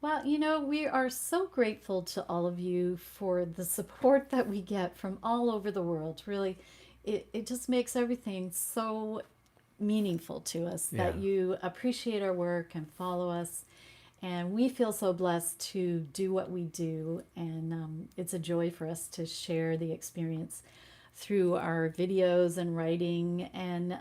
Well, we are so grateful to all of you for the support that we get from all over the world. Really, it just makes everything so meaningful to us that Yeah. you appreciate our work and follow us. And we feel so blessed to do what we do. And it's a joy for us to share the experience through our videos and writing. And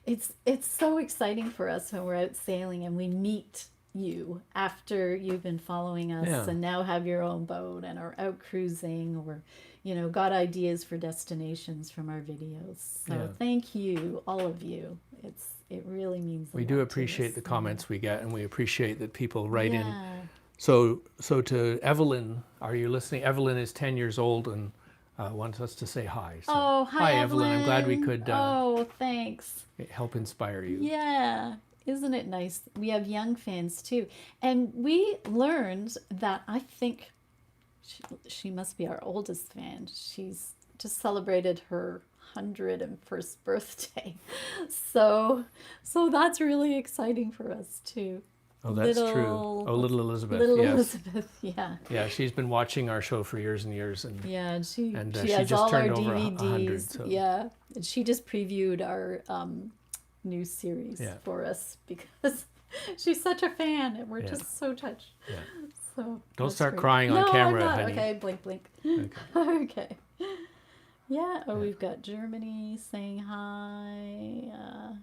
it's so exciting for us when we're out sailing and we meet you after you've been following us Yeah. and now have your own boat and are out cruising or got ideas for destinations from our videos. So Yeah. thank you, all of you. It really means a We lot do to appreciate us. the comments we get, and we appreciate that people write in. Yeah. So to Evelyn, are you listening? Evelyn is 10 years old and wants us to say hi. So, Oh, hi, Evelyn. I'm glad we Evelyn. could Oh, thanks. help inspire you. Yeah. Isn't it nice? We have young fans too. And we learned that I think she must be our oldest fan. She's just celebrated her 101st birthday. So that's really exciting for us too. Oh, that's true. Little- Oh, little Elizabeth. Little yes. Elizabeth, yeah. Yeah, she's been watching our show for years and years, and Yeah, and she she has just all our turned over DVDs. 100, so- Yeah, and she just previewed our new series Yeah. for us because she's such a fan, and we're Yeah. just so touched. Yeah. So Don't that's start great. crying on No, camera, I'm not. honey. Okay, blink, blink. Okay. Okay. Yeah. Oh, we've got Germany saying hi.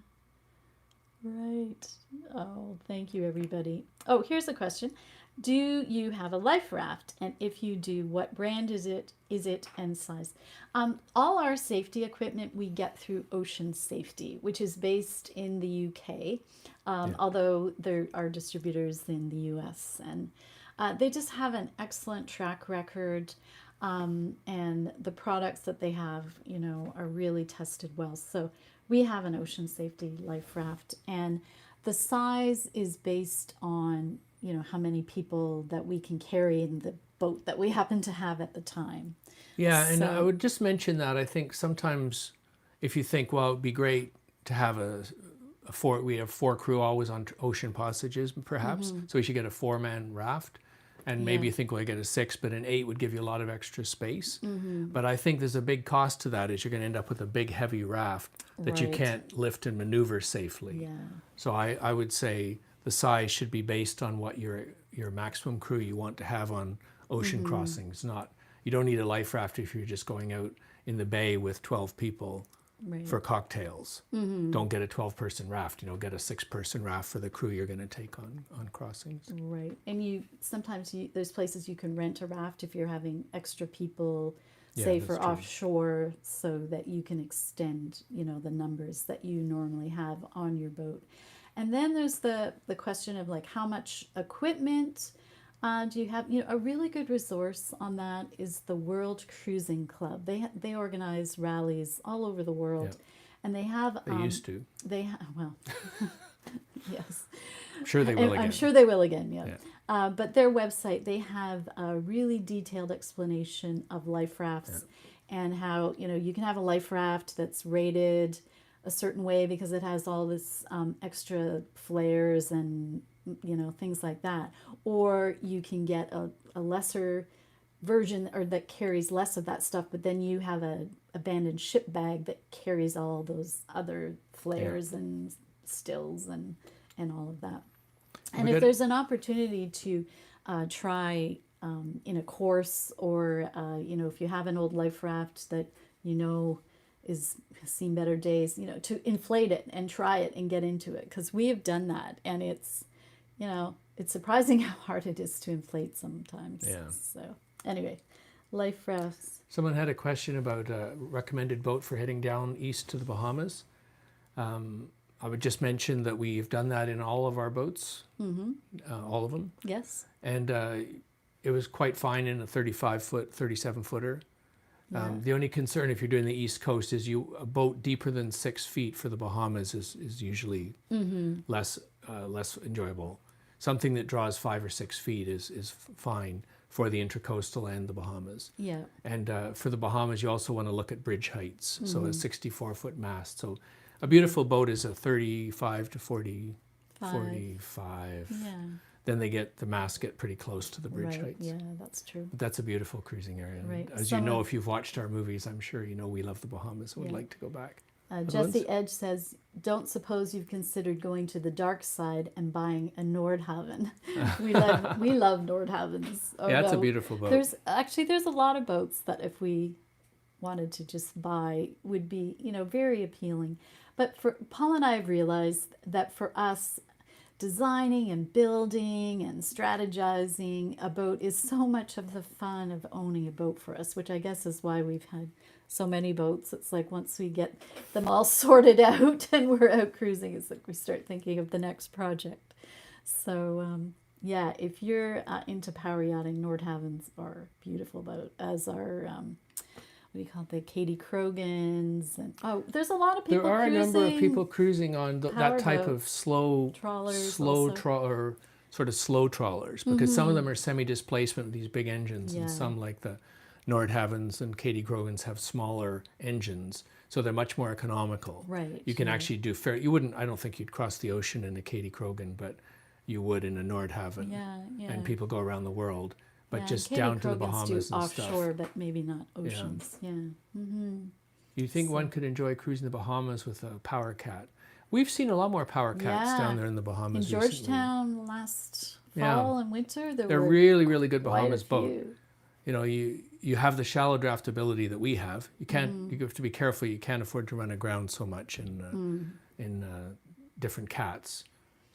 Right. Oh, thank you, everybody. Oh, here's a question. Do you have a life raft? And if you do, what brand is it? And size? All our safety equipment we get through Ocean Safety, which is based in the UK, although there are distributors in the US. And they just have an excellent track record. And the products that they have, are really tested well. So we have an Ocean Safety life raft, and the size is based on, how many people that we can carry in the boat that we happen to have at the time. Yeah, and So- I would just mention that I think sometimes if you think, well, it'd be great to have we have 4 crew always on ocean passages, perhaps, so we should get a 4-man raft. And maybe Yeah. you think, well, I get a 6, but an 8 would give you a lot of extra space. But I think there's a big cost to that, is you're going to end up with a big, heavy raft that you Right. can't lift and maneuver safely. Yeah. So I would say the size should be based on what your maximum crew you want to have on ocean crossings. You don't need a life raft if you're just going out in the bay with 12 people Right. for cocktails. Don't get a 12-person raft. Get a 6-person raft for the crew you're going to take on crossings. Right. And sometimes there's places you can rent a raft if you're having extra people, Yeah, say that's for true. offshore, so that you can extend, the numbers that you normally have on your boat. And then there's the question of like how much equipment do you have? A really good resource on that is the World Cruising Club. They organize rallies all over the world, Yeah. and they have They used to. well, yes. I'm sure they will again. I'm sure they will again, yeah. Yeah. But their website, they have a really detailed explanation of life rafts and how, you can have a life raft that's rated a certain way because it has all this extra flares and, things like that. Or you can get a lesser version or that carries less of that stuff, but then you have a abandoned ship bag that carries all those other flares and stills and all of that. And We if got- there's an opportunity to try in a course or, if you have an old life raft that has seen better days, to inflate it and try it and get into it. Because we have done that, and it's surprising how hard it is to inflate sometimes. Yeah. So anyway, life rafts. Someone had a question about a recommended boat for heading down east to the Bahamas. I would just mention that we've done that in all of our boats, all of them. Yes. And it was quite fine in a 35-foot, 37-footer. Yeah. The only concern if you're doing the East Coast is a boat deeper than 6 feet for the Bahamas is usually less enjoyable. Something that draws 5 or 6 feet is fine for the Intracoastal and the Bahamas. Yeah. And for the Bahamas, you also want to look at bridge heights, so a 64-foot mast. So a beautiful boat is a 35 to 45. Yeah. Then the masts get pretty close to the bridge Right. heights. Yeah, that's true. But that's a beautiful cruising area. And Right. as you know, if you've watched our movies, I'm sure you know we love the Bahamas and would Yeah. like to go back. Jesse ones? Edge says don't suppose you've considered going to the dark side and buying a Nordhaven. We love Nordhavens. Oh, Yeah, it's a no. beautiful boat. There's a lot of boats that if we wanted to just buy would be, very appealing. But for Paul and I have realized that for us, designing and building and strategizing a boat is so much of the fun of owning a boat for us, which I guess is why we've had so many boats. It's like once we get them all sorted out and we're out cruising, it's like we start thinking of the next project. So yeah, if you're into power yachting, Nordhavens are beautiful boat, as are what do you call it, the Katie Krogans, and there's a lot of people. There are cruising, a number of people cruising on that type of powerboats, slow trawlers or sort of slow trawlers, because some of them are semi-displacement with these big engines, Yeah. and some like the Nordhavens and Katie Krogans have smaller engines, so they're much more economical. Right, You can yeah. actually do I don't think you'd cross the ocean in a Katie Krogan, but you would in a Nordhaven. Yeah, yeah. And people go around the world, but Yeah, just Katie down to the Krogans Bahamas do and offshore, stuff. but maybe not oceans. Yeah. You think one could enjoy cruising the Bahamas with a power cat? We've seen a lot more power cats Yeah. down there in the In Bahamas Georgetown last Yeah. fall and winter, there They're were really, really good quite a Bahamas boat. few. You have the shallow draft ability that we have. You can't. Mm-hmm. You have to be careful. You can't afford to run aground so much in different cats.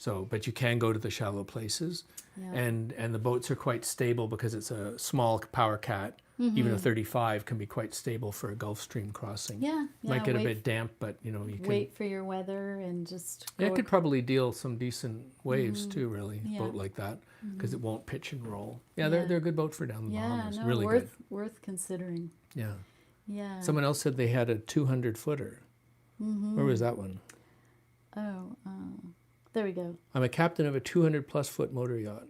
So, but you can go to the shallow places, Yeah. and the boats are quite stable because it's a small power cat. Even a 35 can be quite stable for a Gulf Stream crossing. Yeah, yeah. Might get a wait, bit damp, but you can. wait for your weather and just go. It could probably deal some decent waves too, really, Yeah. boat like that, because it won't pitch and roll. Yeah, Yeah. they're a good boat for down the yeah, Bahamas. no, Really worth good. worth considering. Yeah. Yeah. Someone else said they had a 200-footer. Where was that one? Oh, there we go. I'm a captain of a 200-plus foot motor yacht.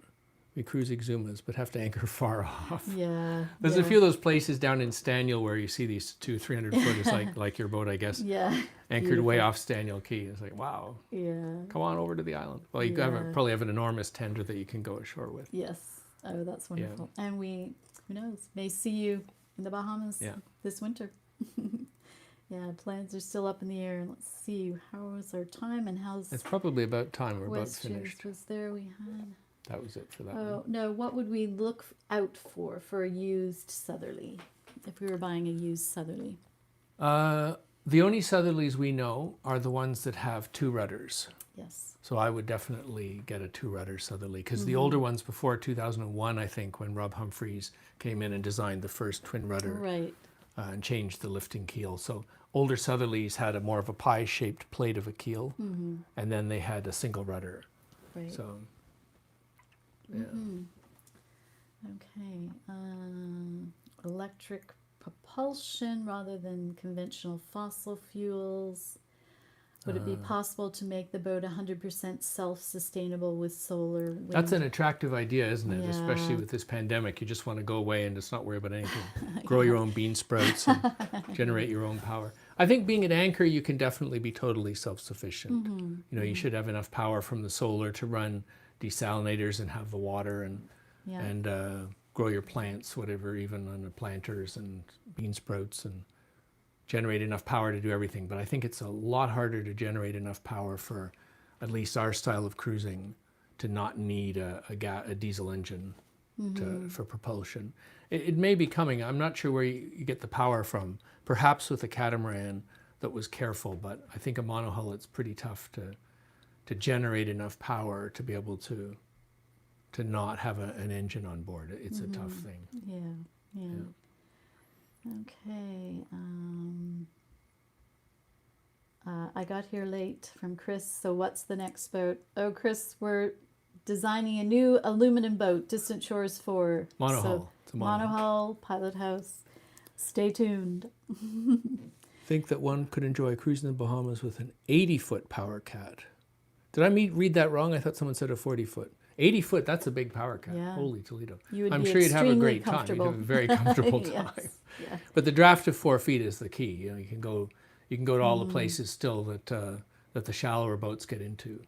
We cruise Exumas, but have to anchor far off. Yeah. There's yeah. a few of those places down in Staniel where you see these 200-300 footers, like your boat, I guess, Yeah. anchored way beautiful. off Staniel Key. It's like, wow, Yeah. come on over to the island. Well, you Yeah. probably have an enormous tender that you can go ashore with. Yes. Oh, that's wonderful. And we, who knows, may see you in the Bahamas Yeah. this winter. Yeah, plans are still up in the air. Let's see, how was our time and how's It's probably about time. We're about Westers finished. was there we had? That was it for that one. Oh, no, what would we look out for a used southerly, if we were buying a used southerly? The only southerlies we know are the ones that have two rudders. Yes. So I would definitely get a two-rudder southerly, because the older ones before 2001, I think, when Rob Humphreys came in and designed the first twin rudder Right. And changed the lifting keel. So older southerlies had a more of a pie-shaped plate of a keel, and then they had a single rudder. Right. So, yeah. Okay. Electric propulsion rather than conventional fossil fuels. Would it be possible to make the boat 100% self-sustainable with solar, wind? That's an attractive idea, isn't it? Especially Yeah. with this pandemic. You just want to go away and just not worry about anything. Grow your own bean sprouts and generate your own power. I think being an anchor, you can definitely be totally self-sufficient. You should have enough power from the solar to run desalinators and have the water and Yeah. grow your plants, whatever, even on the planters and bean sprouts, and generate enough power to do everything. But I think it's a lot harder to generate enough power for at least our style of cruising to not need a diesel engine for propulsion. It may be coming. I'm not sure where you get the power from. Perhaps with a catamaran that was careful, but I think a monohull, it's pretty tough to generate enough power to be able to not have an engine on board. It's a tough thing. Yeah. Okay. I got here late from Chris. So what's the next boat? Oh, Chris, we're designing a new aluminum boat, Distant Shores 4. Monohull. So, It's a monohull. monohull, pilot house. Stay tuned. Think that one could enjoy cruising the Bahamas with an 80-foot power cat. Did I read that wrong? I thought someone said a 40-foot. 80-foot, that's a big power cat. Yeah. Holy Toledo. You would I'm be sure you'd have a extremely great time. You'd comfortable. have a very comfortable Yes, time. yeah. But the draft of 4 feet is the key. You can go to all Mm. the places still that the shallower boats get into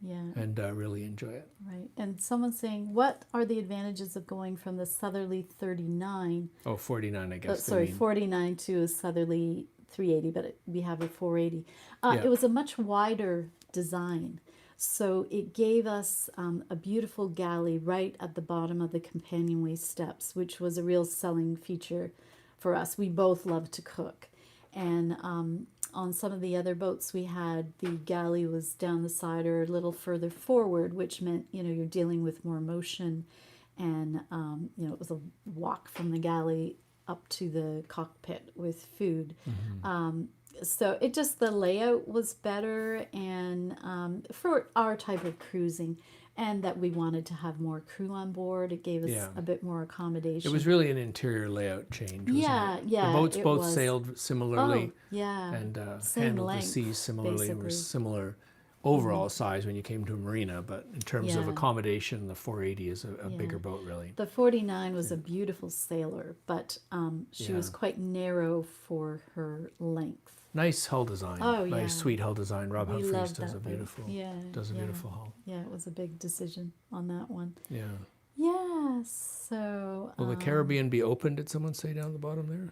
Yeah. and really enjoy it. Right. And someone's saying, what are the advantages of going from the Southerly 39, Oh, 49, I guess. they sorry, mean. 49 to a Southerly 380, but we have a 480. Yeah. It was a much wider design. So it gave us a beautiful galley right at the bottom of the companionway steps, which was a real selling feature for us. We both love to cook. And on some of the other boats we had, the galley was down the side or a little further forward, which meant, you're dealing with more motion. And, it was a walk from the galley up to the cockpit with food. So it just, the layout was better and for our type of cruising, and that we wanted to have more crew on board. It gave us Yeah. a bit more accommodation. It was really an interior layout change, wasn't Yeah, it? yeah, The boats it both was. sailed similarly Oh, yeah. and Same handled length, the seas similarly and were basically. similar overall size when you came to a marina. But in terms of Yeah. accommodation, the 480 is a Yeah. bigger boat, really. The 49 was a beautiful sailor, but she was Yeah. quite narrow for her length. Nice hull design. Oh, Nice, yeah. sweet hull design. Rob We Humphreys loved does a that boat. beautiful, Yeah, does a yeah. beautiful hull. Yeah, it was a big decision on that one. Yeah. Yeah, so Will the Caribbean be open? Did someone say down the bottom there?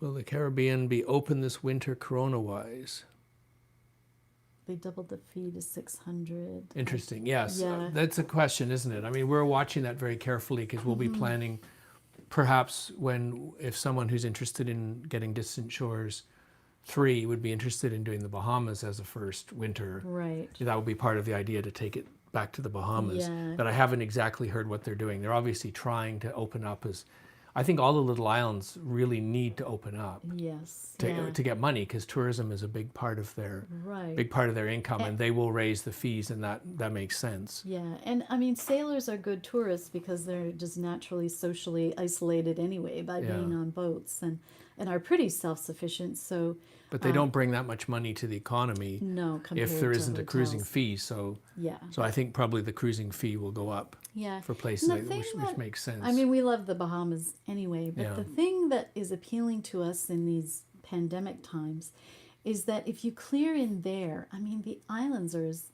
Will the Caribbean be open this winter corona-wise? they doubled the fee to 600. Interesting. Yes, Yeah. that's a question, isn't it? I mean, we're watching that very carefully because we'll be planning, perhaps if someone who's interested in getting Distant Shores 3 would be interested in doing the Bahamas as a first winter. Right. That would be part of the idea to take it back to the Bahamas. Yeah. But I haven't exactly heard what they're doing. They're obviously trying to open up I think all the little islands really need to open up Yes. to get money because tourism is a big part of their Right. income, and they will raise the fees, and that makes sense. Yeah, and I mean, sailors are good tourists because they're just naturally socially isolated anyway by being Yeah. on boats and are pretty self-sufficient. So But they don't bring that much money to the economy no, compared if there to isn't a cruising hotels. fee. So Yeah, I think probably the cruising fee will go up yeah. for places And the like thing which that- makes sense. I mean, we love the Bahamas anyway, but Yeah. the thing that is appealing to us in these pandemic times is that if you clear in there, I mean, the islands are as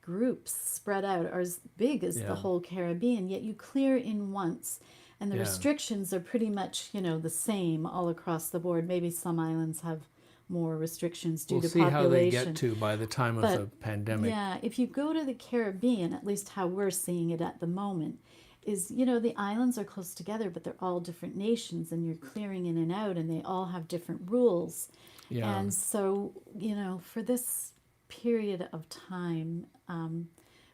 groups spread out are as big as Yeah. the whole Caribbean, yet you clear in once. And the Yeah. restrictions are pretty much, the same all across the board. Maybe some islands have more restrictions due we'll to see how they population. get to by the time of But, the pandemic. Yeah, if you go to the Caribbean, at least how we're seeing it at the moment, is, the islands are close together, but they're all different nations and you're clearing in and out and they all have different rules. Yeah. And so, for this period of time,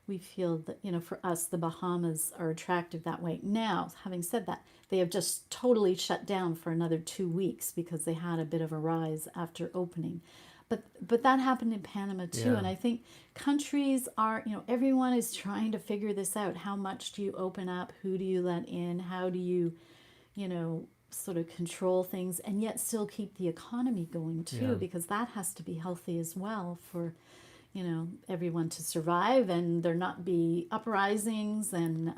we feel that, for us, the Bahamas are attractive that way. Now, having said that, they have just totally shut down for another 2 weeks because they had a bit of a rise after opening. But that happened in Panama too. Yeah. And I think countries are, everyone is trying to figure this out. How much do you open up? Who do you let in? How do you, sort of control things and yet still keep the economy going too? Yeah. Because that has to be healthy as well for, everyone to survive and there not be uprisings. And,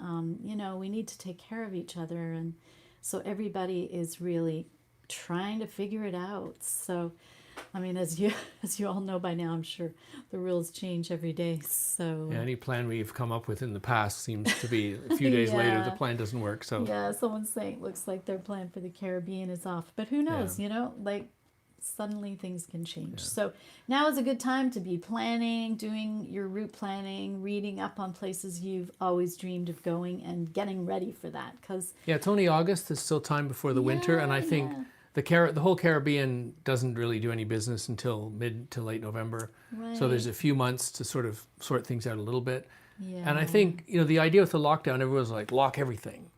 we need to take care of each other. And so everybody is really trying to figure it out. So, I mean, as you all know by now, I'm sure the rules change every day. So Yeah, any plan we've come up with in the past seems to be a few days later Yeah. the plan doesn't work. So yeah, someone's saying looks like their plan for the Caribbean is off, but who knows? Like suddenly things can change. So now is a good time to be planning, doing your route planning, reading up on places you've always dreamed of going, and getting ready for that. Because yeah, it's only August. There's still time before the winter, and I think the whole Caribbean doesn't really do any business until mid to late November. So there's a few months to sort of sort things out a little bit. yeah, And I think, the idea with the lockdown, everyone was like, lock everything.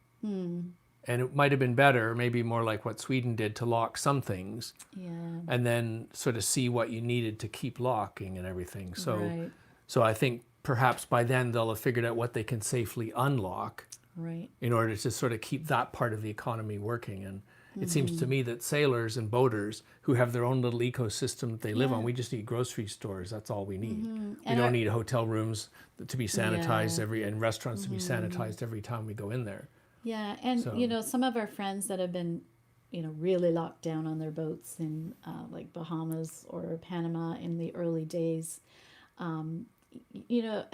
And it might have been better, maybe more like what Sweden did, to lock some things yeah, and then sort of see what you needed to keep locking and everything. So, right, so I think perhaps by then they'll have figured out what they can safely unlock right, in order to sort of keep that part of the economy working. And it seems to me that sailors and boaters who have their own little ecosystem that they live on, we just need grocery stores. That's all we need. We And don't our- need hotel rooms to be sanitized Yeah. and restaurants to be sanitized every time we go in there. yeah. And So- some of our friends that have been, really locked down on their boats in like Bahamas or Panama in the early days, you know,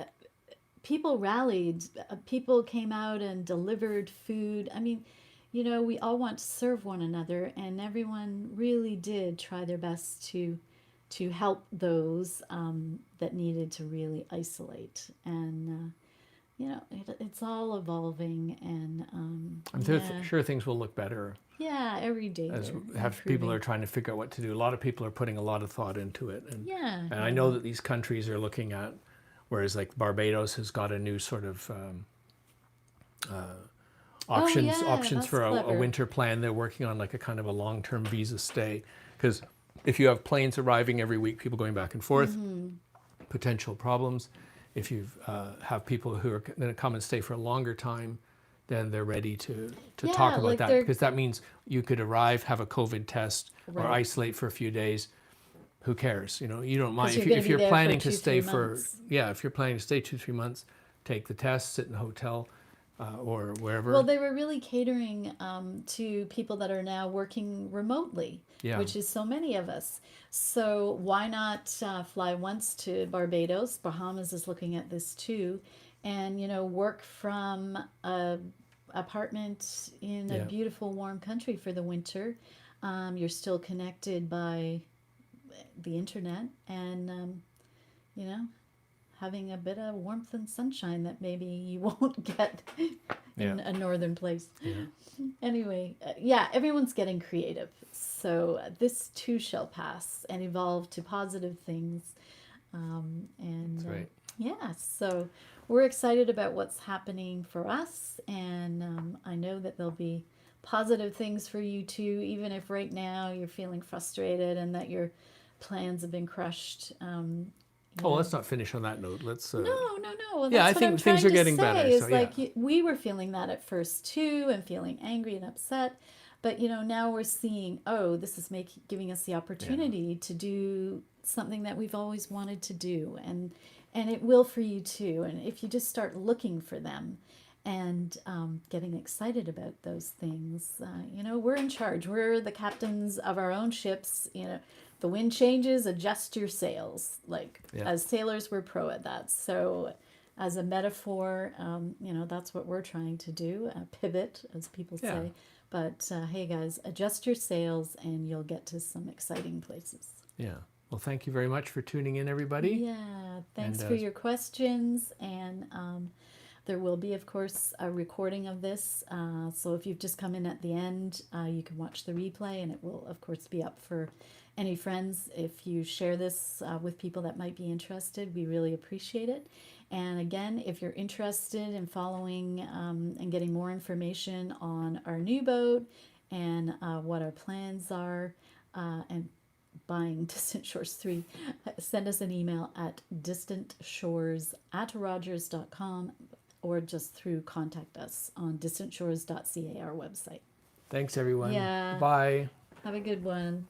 people rallied, people came out and delivered food. I mean, you know, we all want to serve one another, and everyone really did try their best to help those that needed to really isolate. And you know, it's all evolving, and I'm yeah, sure things will look better yeah, every day as they're have people improving. are trying to figure out what to do. A lot of people are putting a lot of thought into it, Yeah, and I know that these countries are looking at, whereas like Barbados has got a new sort of options yeah, options that's for a clever. winter plan. They're working on like a kind of a long-term visa stay, because if you have planes arriving every week, people going back and forth, potential problems. If you have people who are going to come and stay for a longer time, then they're ready to Yeah, talk about like that, they're because that means you could arrive, have a COVID test, or right, isolate for a few days. Who cares? You know, you don't mind because you're if, going to if be you're there for planning to 2, stay 3 for months. if you're planning to stay 2-3 months, take the test, sit in a hotel or wherever. Well, they were really catering to people that are now working remotely, Yeah. which is so many of us. So why not fly once to Barbados? Bahamas is looking at this too, and you know, work from a apartment in a Yeah. beautiful warm country for the winter. You're still connected by the internet, and you know, having a bit of warmth and sunshine that maybe you won't get in Yeah. a northern place. Yeah. Anyway, yeah, everyone's getting creative. So this too shall pass and evolve to positive things. And That's right. yeah, so we're excited about what's happening for us. And I know that there'll be positive things for you too, even if right now you're feeling frustrated and that your plans have been crushed. Oh, let's not finish on that note. Let's. No, no, no. Well, Yeah, I that's what I'm think things trying are to getting say better. is So yeah. like we were feeling that at first too and feeling angry and upset. But you know, now we're seeing, oh, this is giving us the opportunity to do something that we've always wanted to do, and it will for you too. And if you just start looking for them and getting excited about those things, you know, we're in charge. We're the captains of our own ships. You know, the wind changes, adjust your sails. Like Yeah. as sailors, we're pro at that. So as a metaphor, you know, that's what we're trying to do, pivot, as people Yeah. say. But hey, guys, adjust your sails and you'll get to some exciting places. Yeah. Well, thank you very much for tuning in, everybody. Yeah, thanks And, for your questions. And there will be, of course, a recording of this. So if you've just come in at the end, you can watch the replay, and it will, of course, be up for any friends. If you share this with people that might be interested, we really appreciate it. And again, if you're interested in following and getting more information on our new boat and what our plans are, and buying Distant Shores 3, send us an email at distantshores@rogers.com or just through contact us on distantshores.ca, our website. thanks, everyone. Yeah. Bye. Have a good one.